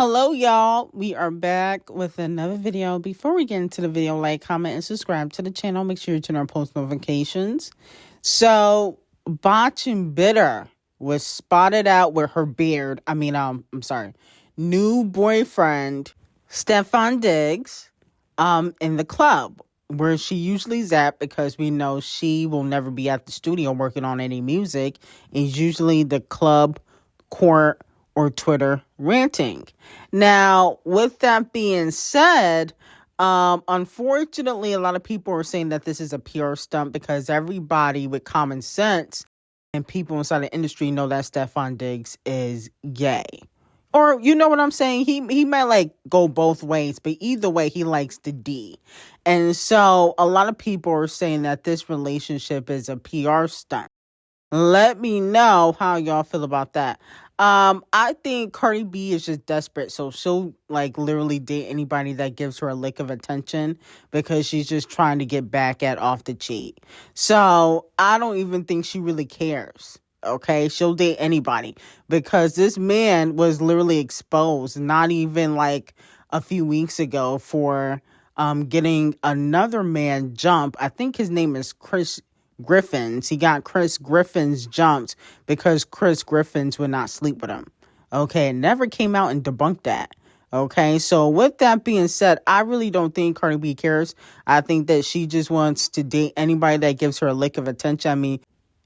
Hello, y'all. We are back with another video. Before we get into the video, like, comment, and subscribe to the channel. Make sure you turn on post notifications. So, Botch and Bitter was spotted out with her beard. New boyfriend, Stefon Diggs, in the club where she usually is at, because we know she will never be at the studio working on any music. It's usually the club, court, or Twitter ranting. Now, with that being said, unfortunately, a lot of people are saying that this is a PR stunt, because everybody with common sense and people inside the industry know that Stefon Diggs is gay. Or, you know what I'm saying? He might like go both ways, but either way, he likes the D. And so a lot of people are saying that this relationship is a PR stunt. Let me know how y'all feel about that. I think Cardi B is just desperate, so she'll like literally date anybody that gives her a lick of attention, because she's just trying to get back at Off the Cheat. So I don't even think she really cares. Okay, she'll date anybody, because this man was literally exposed not even like a few weeks ago for getting another man jump. I think his name is Chris Griffins. He got Chris Griffins jumped because Chris Griffins would not sleep with him. Okay, it never came out and debunked that. Okay, so with that being said, I really don't think Cardi B cares. I think that she just wants to date anybody that gives her a lick of attention. I mean,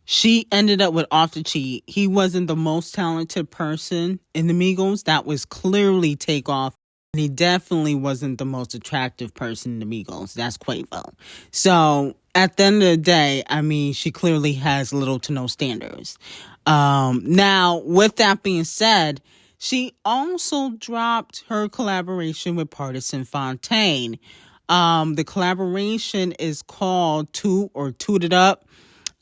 she ended up with Off the Cheat. He wasn't the most talented person in the Migos. That was clearly Takeoff. And he definitely wasn't the most attractive person in the Migos. That's Quavo. So at the end of the day, I mean, she clearly has little to no standards. Now, with that being said, she also dropped her collaboration with Partisan Fontaine. The collaboration is called Toot or Toot It Up.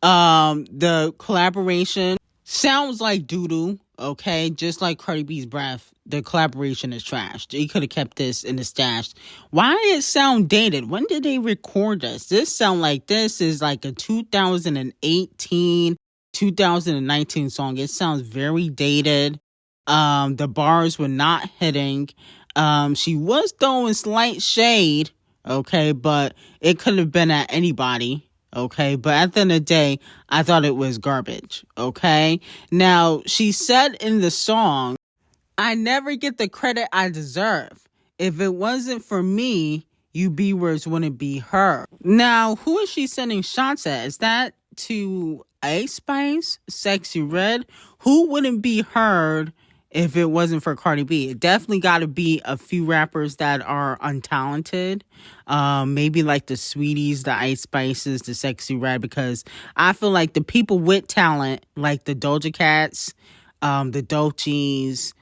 The collaboration sounds like doo-doo, okay? Just like Cardi B's breath, the collaboration is trashed. He could have kept this in the stash. Why does it sound dated? When did they record this? This sound like this is like a 2018, 2019 song. It sounds very dated. The bars were not hitting. She was throwing slight shade, okay? But it could have been at anybody. Okay, but at the end of the day, I thought it was garbage. Okay, now she said in the song, I never get the credit I deserve. If it wasn't for me, you B-words wouldn't be her. Now, who is she sending shots at? Is that to Icespxce, Sexy Red? Who wouldn't be heard if it wasn't for Cardi B? It definitely got to be a few rappers that are untalented. Maybe like the Sweeties, the Icespxces, the Sexy Red, because I feel like the people with talent, like the D0JA Cats, the D0JAs,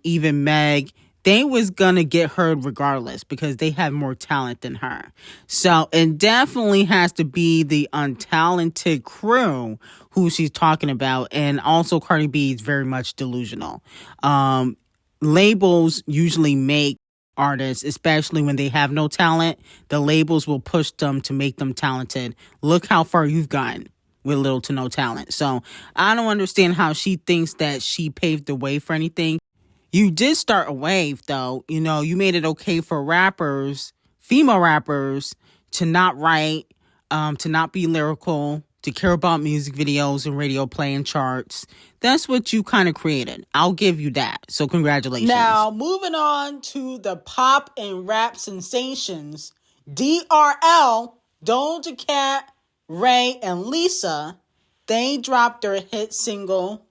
even Meg, they was gonna get heard regardless, because they have more talent than her. So it definitely has to be the untalented crew who she's talking about. And also Cardi B is very much delusional. Labels usually make artists, especially when they have no talent, the labels will push them to make them talented. Look how far you've gotten with little to no talent. So I don't understand how she thinks that she paved the way for anything. You did start a wave, though. You know, you made it okay for rappers, female rappers, to not write, to not be lyrical, to care about music videos and radio play and charts. That's what you kind of created. I'll give you that. So congratulations. Now, moving on to the pop and rap sensations, DRL, Doja Cat, Ray, and Lisa, they dropped their hit single,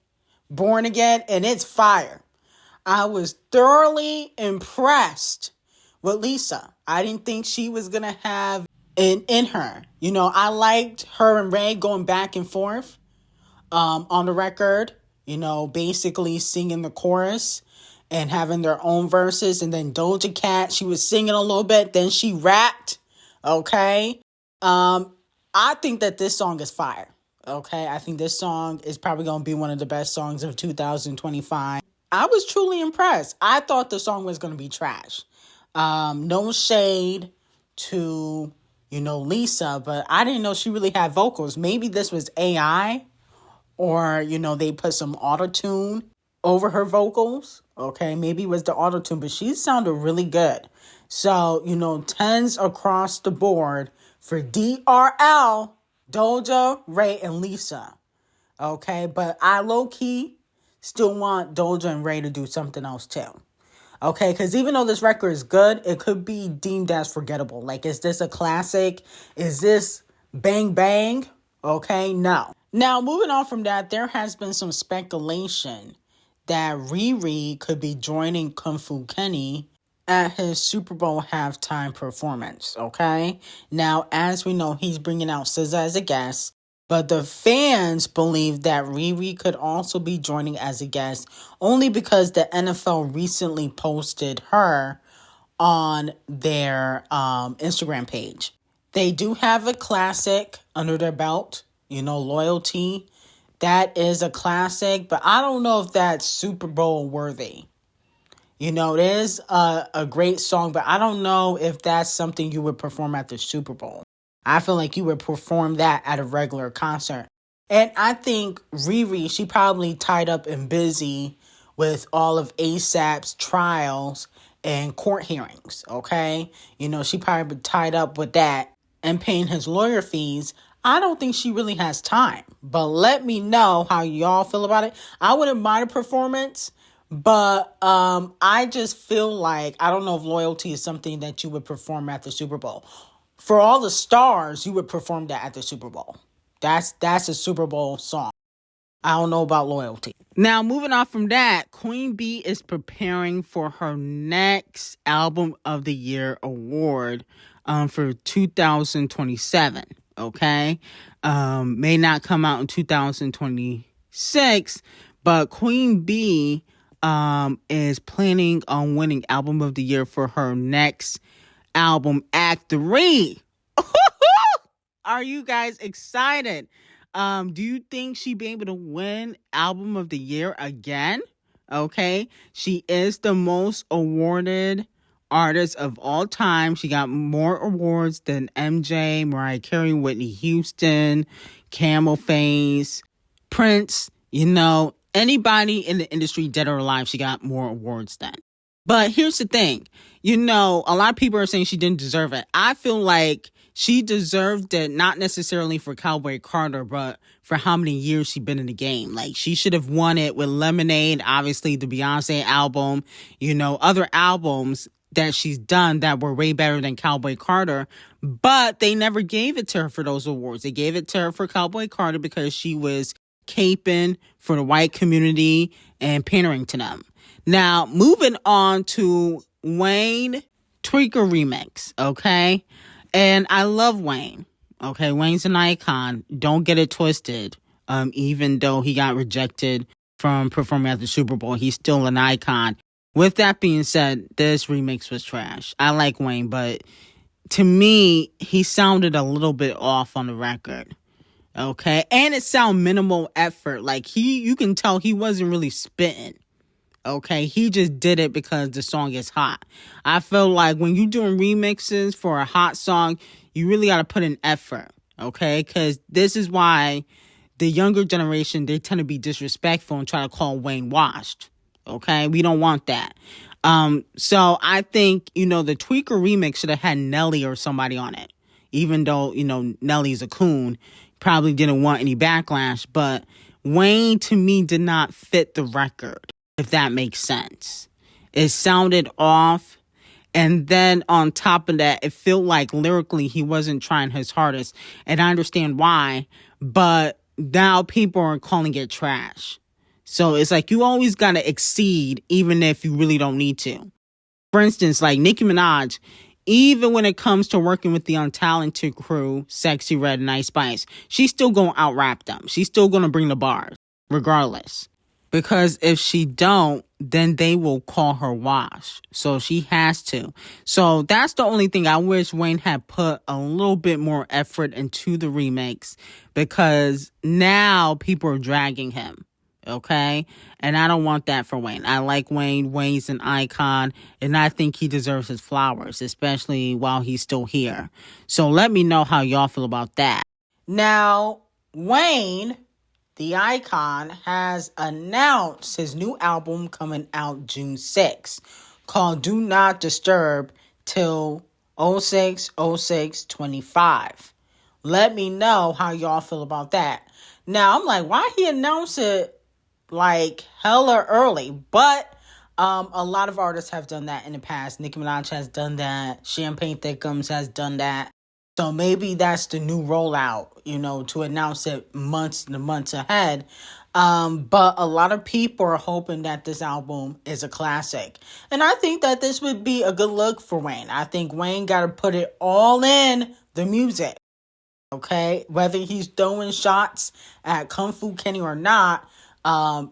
Born Again, and it's fire. I was thoroughly impressed with Lisa. I didn't think she was going to have it in her. You know, I liked her and Ray going back and forth on the record, you know, basically singing the chorus and having their own verses. And then Doja Cat, she was singing a little bit, then she rapped, okay? I think that this song is fire, okay? I think this song is probably going to be one of the best songs of 2025. I was truly impressed. I thought the song was going to be trash. No shade to, you know, Lisa, but I didn't know she really had vocals. Maybe this was AI, or, you know, they put some auto-tune over her vocals. Okay, maybe it was the auto-tune, but she sounded really good. So, 10s across the board for DRL, D0JA, Ray, and Lisa. Okay, but I low-key still want D0JA and Ray to do something else too. Okay, because even though this record is good, it could be deemed as forgettable. Like, is this a classic? Is this bang bang? Okay, no. Now, moving on from that, there has been some speculation that Riri could be joining Kung Fu Kenny at his Super Bowl halftime performance, okay? Now, as we know, he's bringing out SZA as a guest, but the fans believe that Riri could also be joining as a guest only because the NFL recently posted her on their Instagram page. They do have a classic under their belt, Loyalty. That is a classic, but I don't know if that's Super Bowl worthy. It is a great song, but I don't know if that's something you would perform at the Super Bowl. I feel like you would perform that at a regular concert. And I think Riri, she probably tied up and busy with all of ASAP's trials and court hearings, okay? She probably tied up with that and paying his lawyer fees. I don't think she really has time. But let me know how y'all feel about it. I wouldn't mind a performance, but I just feel like, I don't know if Loyalty is something that you would perform at the Super Bowl. For all the stars, you would perform that at the Super Bowl. That's a Super Bowl song. I don't know about Loyalty. Now, moving on from that, Queen Bee is preparing for her next Album of the Year award for 2027. Okay? May not come out in 2026, but Queen Bee is planning on winning Album of the Year for her next album, Act 3. Are you guys excited? Do you think she'd be able to win Album of the Year again? Okay. She is the most awarded artist of all time. She got more awards than MJ, Mariah Carey, Whitney Houston, Camel Face, Prince. Anybody in the industry, dead or alive, she got more awards than. But here's the thing. A lot of people are saying she didn't deserve it. I feel like she deserved it, not necessarily for Cowboy Carter, but for how many years she's been in the game. Like, she should have won it with Lemonade, obviously the Beyonce album, other albums that she's done that were way better than Cowboy Carter, but they never gave it to her for those awards. They gave it to her for Cowboy Carter because she was caping for the white community and pandering to them. Now, moving on to Wayne Tweaker remix, okay? And I love Wayne, okay? Wayne's an icon. Don't get it twisted. Even though he got rejected from performing at the Super Bowl, he's still an icon. With that being said, this remix was trash. I like Wayne, but to me, he sounded a little bit off on the record, okay? And it sounded minimal effort. Like, you can tell he wasn't really spitting. Okay, he just did it because the song is hot. I feel like when you're doing remixes for a hot song, you really got to put in effort. Okay, because this is why the younger generation, they tend to be disrespectful and try to call Wayne washed. Okay, we don't want that. So I think, the Tweaker remix should have had Nelly or somebody on it. Even though, Nelly's a coon, probably didn't want any backlash. But Wayne, to me, did not fit the record, if that makes sense. It sounded off. And then on top of that, it felt like lyrically he wasn't trying his hardest. And I understand why. But now people are calling it trash. So it's like you always got to exceed even if you really don't need to. For instance, like Nicki Minaj, even when it comes to working with the untalented crew, Sexy Red and Icespxce, she's still going to out-rap them. She's still going to bring the bars, regardless. Because if she don't, then they will call her wash. So she has to. So that's the only thing I wish Wayne had put a little bit more effort into the remix. Because now people are dragging him. Okay? And I don't want that for Wayne. I like Wayne. Wayne's an icon. And I think he deserves his flowers. Especially while he's still here. So let me know how y'all feel about that. Now, Wayne the icon, has announced his new album coming out June 6th, called Do Not Disturb till 06/06/25. Let me know how y'all feel about that. Now, I'm like, why he announced it like hella early? But a lot of artists have done that in the past. Nicki Minaj has done that. Champagne Thickums has done that. So maybe that's the new rollout, to announce it months and months ahead. But a lot of people are hoping that this album is a classic. And I think that this would be a good look for Wayne. I think Wayne got to put it all in the music. Okay? Whether he's throwing shots at Kung Fu Kenny or not, I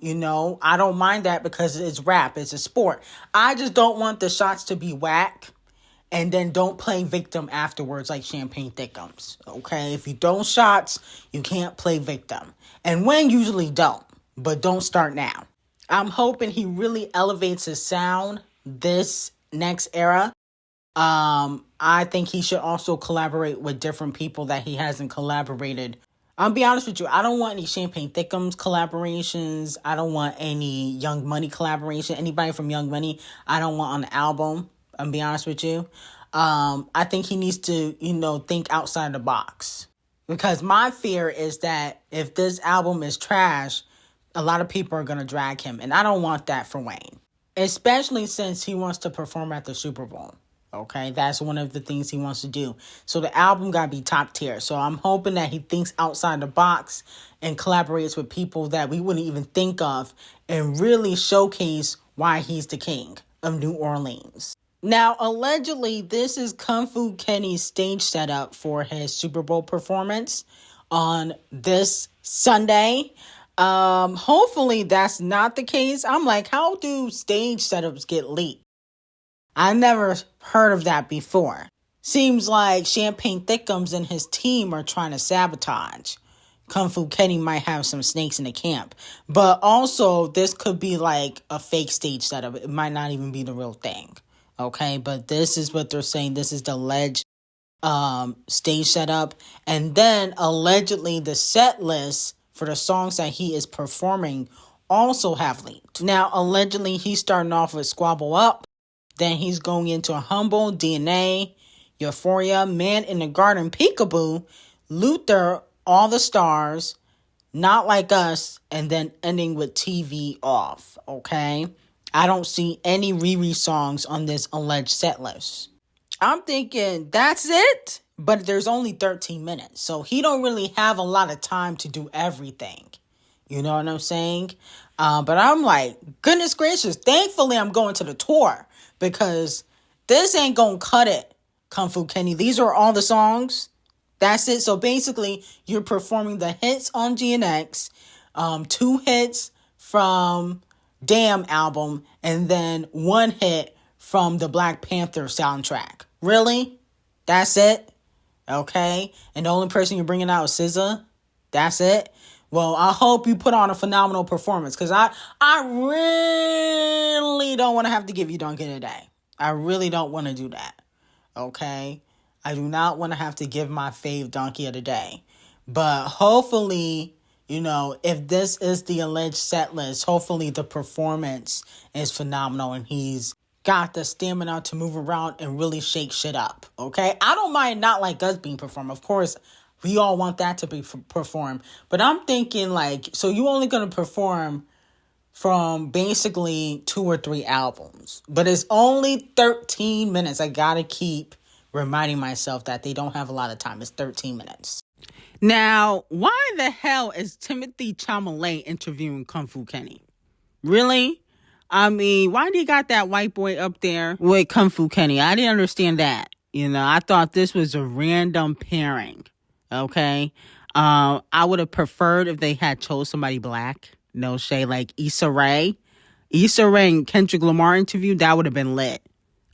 don't mind that because it's rap. It's a sport. I just don't want the shots to be whack. And then don't play victim afterwards like Champagne Thickums, okay? If you throw shots, you can't play victim. And Wayne usually don't, but don't start now. I'm hoping he really elevates his sound this next era. I think he should also collaborate with different people that he hasn't collaborated. I'll be honest with you, I don't want any Champagne Thickums collaborations. I don't want any Young Money collaboration. Anybody from Young Money, I don't want on the album. I'll be honest with you. I think he needs to, think outside the box. Because my fear is that if this album is trash, a lot of people are going to drag him. And I don't want that for Wayne. Especially since he wants to perform at the Super Bowl. Okay, that's one of the things he wants to do. So the album got to be top tier. So I'm hoping that he thinks outside the box and collaborates with people that we wouldn't even think of and really showcase why he's the king of New Orleans. Now, allegedly, this is Kung Fu Kenny's stage setup for his Super Bowl performance on this Sunday. Hopefully that's not the case. I'm like, how do stage setups get leaked? I never heard of that before. Seems like Champagne Thickums and his team are trying to sabotage. Kung Fu Kenny might have some snakes in the camp. But also, this could be like a fake stage setup. It might not even be the real thing. Okay, but this is what they're saying. This is the alleged stage setup. And then allegedly the set list for the songs that he is performing also have leaked. Now, allegedly he's starting off with Squabble Up. Then he's going into Humble, DNA, Euphoria, Man in the Garden, Peekaboo, Luther, All the Stars, Not Like Us, and then ending with TV Off. Okay? I don't see any Riri songs on this alleged set list. I'm thinking, that's it? But there's only 13 minutes. So he don't really have a lot of time to do everything. You know what I'm saying? But I'm like, goodness gracious, thankfully I'm going to the tour. Because this ain't gonna cut it, Kung Fu Kenny. These are all the songs. That's it. So basically, you're performing the hits on GNX, 2 hits from Damn album, and then 1 hit from the Black Panther soundtrack. Really? That's it? Okay. And the only person you're bringing out is SZA? That's it? Well, I hope you put on a phenomenal performance, because I really don't want to have to give you Donkey today. I really don't want to do that. Okay? I do not want to have to give my fave Donkey of the day. But hopefully, if this is the alleged set list, hopefully the performance is phenomenal and he's got the stamina to move around and really shake shit up. Okay? I don't mind Not Like Us being performed. Of course, we all want that to be performed. But I'm thinking so you only going to perform from basically 2 or 3 albums. But it's only 13 minutes. I got to keep reminding myself that they don't have a lot of time. It's 13 minutes. Now, why the hell is Timothée Chalamet interviewing Kung Fu Kenny? Really? I mean, why do you got that white boy up there with Kung Fu Kenny? I didn't understand that. I thought this was a random pairing. Okay? I would have preferred if they had chose somebody black. No shade, like Issa Rae. Issa Rae and Kendrick Lamar interview, that would have been lit.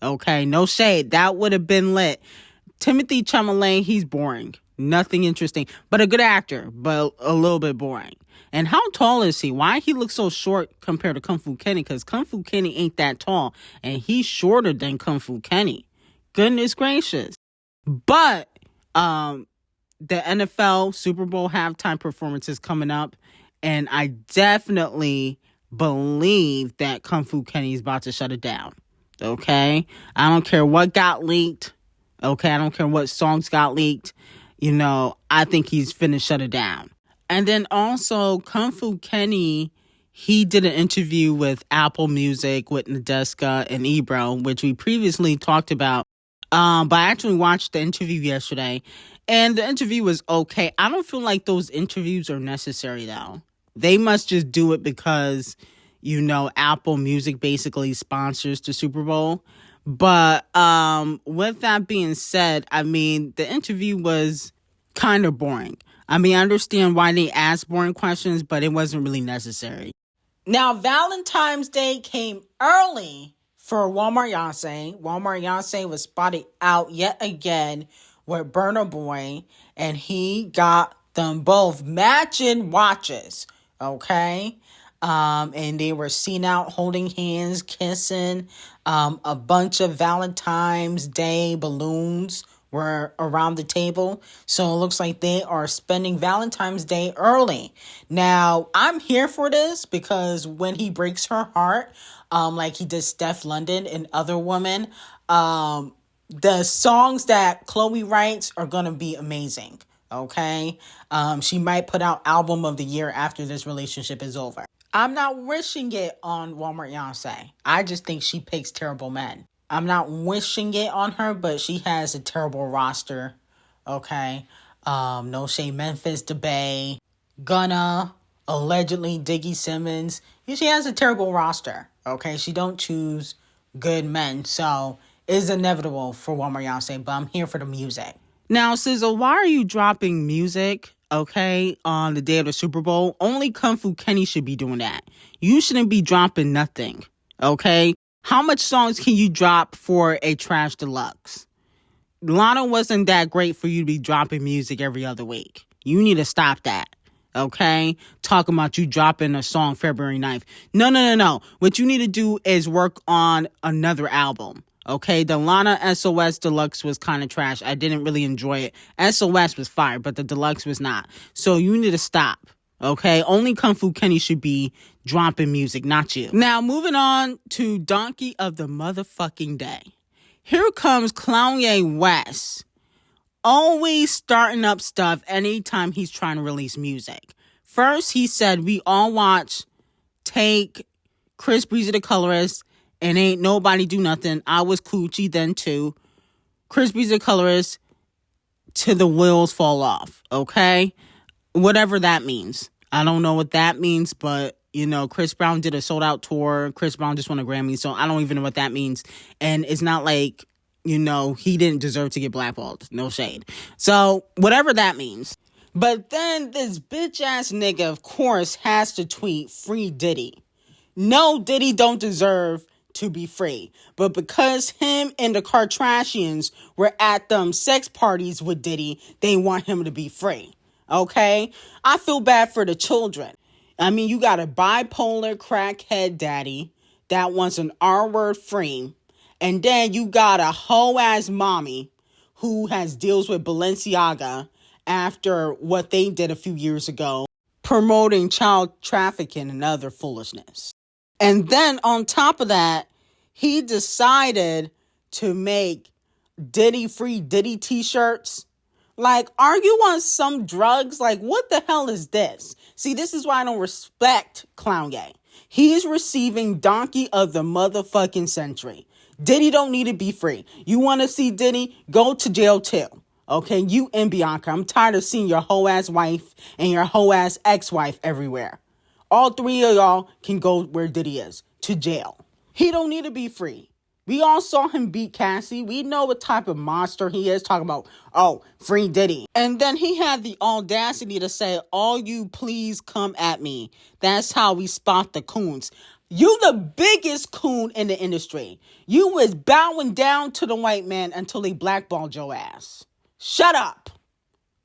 Okay? No shade. That would have been lit. Timothée Chalamet, he's boring. Nothing interesting. But a good actor, but a little bit boring. And how tall is he? Why he looks so short compared to Kung Fu Kenny? Because Kung Fu Kenny ain't that tall. And he's shorter than Kung Fu Kenny. Goodness gracious. But the NFL Super Bowl halftime performance is coming up. And I definitely believe that Kung Fu Kenny is about to shut it down. Okay? I don't care what got leaked. Okay? I don't care what songs got leaked. I think he's finna shut it down. And then also, Kung Fu Kenny, he did an interview with Apple Music with D0JA and Ebro, which we previously talked about. But I actually watched the interview yesterday, and the interview was okay. I don't feel like those interviews are necessary, though. They must just do it because, Apple Music basically sponsors the Super Bowl. But with that being said, the interview was kind of boring. I understand why they asked boring questions, but it wasn't really necessary. Now, Valentine's Day came early for Walmart Yonsei. Walmart Yonsei was spotted out yet again with Burna Boy, and he got them both matching watches, okay? And they were seen out holding hands, kissing. A bunch of Valentine's Day balloons were around the table. So it looks like they are spending Valentine's Day early. Now, I'm here for this because when he breaks her heart, like he did Steph London and Other Women, the songs that Chloe writes are going to be amazing. Okay? She might put out album of the year after this relationship is over. I'm not wishing it on Walmart Yonsei. I just think she picks terrible men. I'm not wishing it on her, but she has a terrible roster. Okay? No Shea Memphis, DeBay, Gunna, allegedly Diggy Simmons. She has a terrible roster. Okay? She don't choose good men. So it's inevitable for Walmart Yonsei, but I'm here for the music. Now, SZA, why are you dropping music, okay, on the day of the Super Bowl? Only Kung Fu Kenny should be doing that. You shouldn't be dropping nothing, okay? How much songs can you drop for a Trash Deluxe? Lana wasn't that great for you to be dropping music every other week. You need to stop that, okay? Talking about you dropping a song February 9th. No. What you need to do is work on another album. Okay, the Lana SOS Deluxe was kind of trash. I didn't really enjoy it. SOS was fire, but the Deluxe was not. So you need to stop. Okay, only Kung Fu Kenny should be dropping music, not you. Now, moving on to Donkey of the motherfucking day. Here comes Kanye West. Always starting up stuff anytime he's trying to release music. First, he said, we all watch Take, Chris Breezy the Colorist, and Ain't Nobody Do Nothing. I was Coochie then too. Chris Breezy the Colorist, Till the Wheels Fall Off. Okay? Whatever that means. I don't know what that means, but, Chris Brown did a sold out tour. Chris Brown just won a Grammy, so I don't even know what that means. And it's not like, he didn't deserve to get blackballed. No shade. So, whatever that means. But then this bitch ass nigga, of course, has to tweet Free Diddy. No, Diddy don't deserve to be free. But because him and the Kardashians were at them sex parties with Diddy, they want him to be free. Okay? I feel bad for the children. You got a bipolar crackhead daddy that wants an R-word free. And then you got a hoe-ass mommy who has deals with Balenciaga after what they did a few years ago, promoting child trafficking and other foolishness. And then on top of that, he decided to make Diddy Free Diddy t-shirts. Like, are you on some drugs? Like, what the hell is this? See, this is why I don't respect Kanye. He is receiving Donkey of the motherfucking century. Diddy don't need to be free. You want to see Diddy? Go to jail too. Okay, you and Bianca. I'm tired of seeing your whole ass wife and your whole ass ex-wife everywhere. All three of y'all can go where Diddy is, to jail. He don't need to be free. We all saw him beat Cassie. We know what type of monster he is. Talking about, free Diddy. And then he had the audacity to say, all you please come at me. That's how we spot the coons. You the biggest coon in the industry. You was bowing down to the white man until they blackballed your ass. Shut up.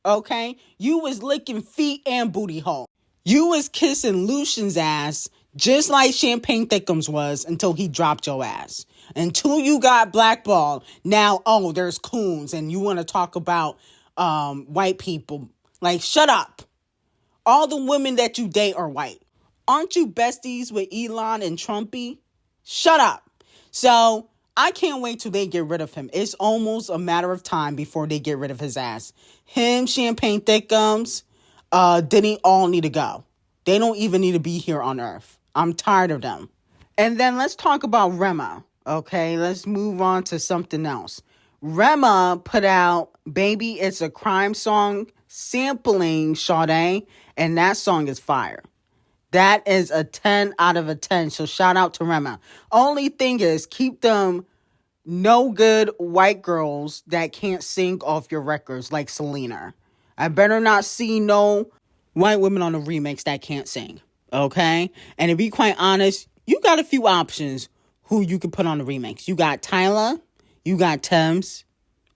Okay? You was licking feet and booty hole. You was kissing Lucian's ass just like Champagne Thickums was until he dropped your ass. Until you got blackballed, now, there's coons and you want to talk about white people. Like, shut up. All the women that you date are white. Aren't you besties with Elon and Trumpy? Shut up. So I can't wait till they get rid of him. It's almost a matter of time before they get rid of his ass. Him, Champagne Thickums, Diddy all need to go. They don't even need to be here on Earth. I'm tired of them. And then let's talk about Rema. Okay, let's move on to something else. Rema put out Baby It's a Crime song sampling Sade, and that song is fire. That is a 10 out of a 10. So shout out to Rema. Only thing is, keep them no good white girls that can't sing off your records like Selena. I better not see no white women on the remix that can't sing. Okay? And to be quite honest, you got a few options who you can put on the remix. You got Tyler. You got Thames.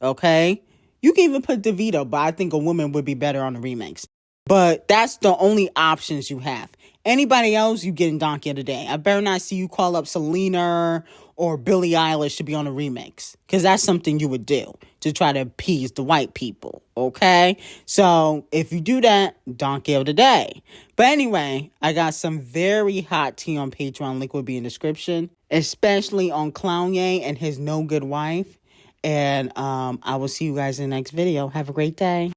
Okay? You can even put DeVito, but I think a woman would be better on the remix. But that's the only options you have. Anybody else, you getting Donkey of the Day. I better not see you call up Selena or Billie Eilish to be on a remix. Because that's something you would do to try to appease the white people. Okay? So, if you do that, Donkey of the Day. But anyway, I got some very hot tea on Patreon. Link will be in the description. Especially on Kanye and his no good wife. And I will see you guys in the next video. Have a great day.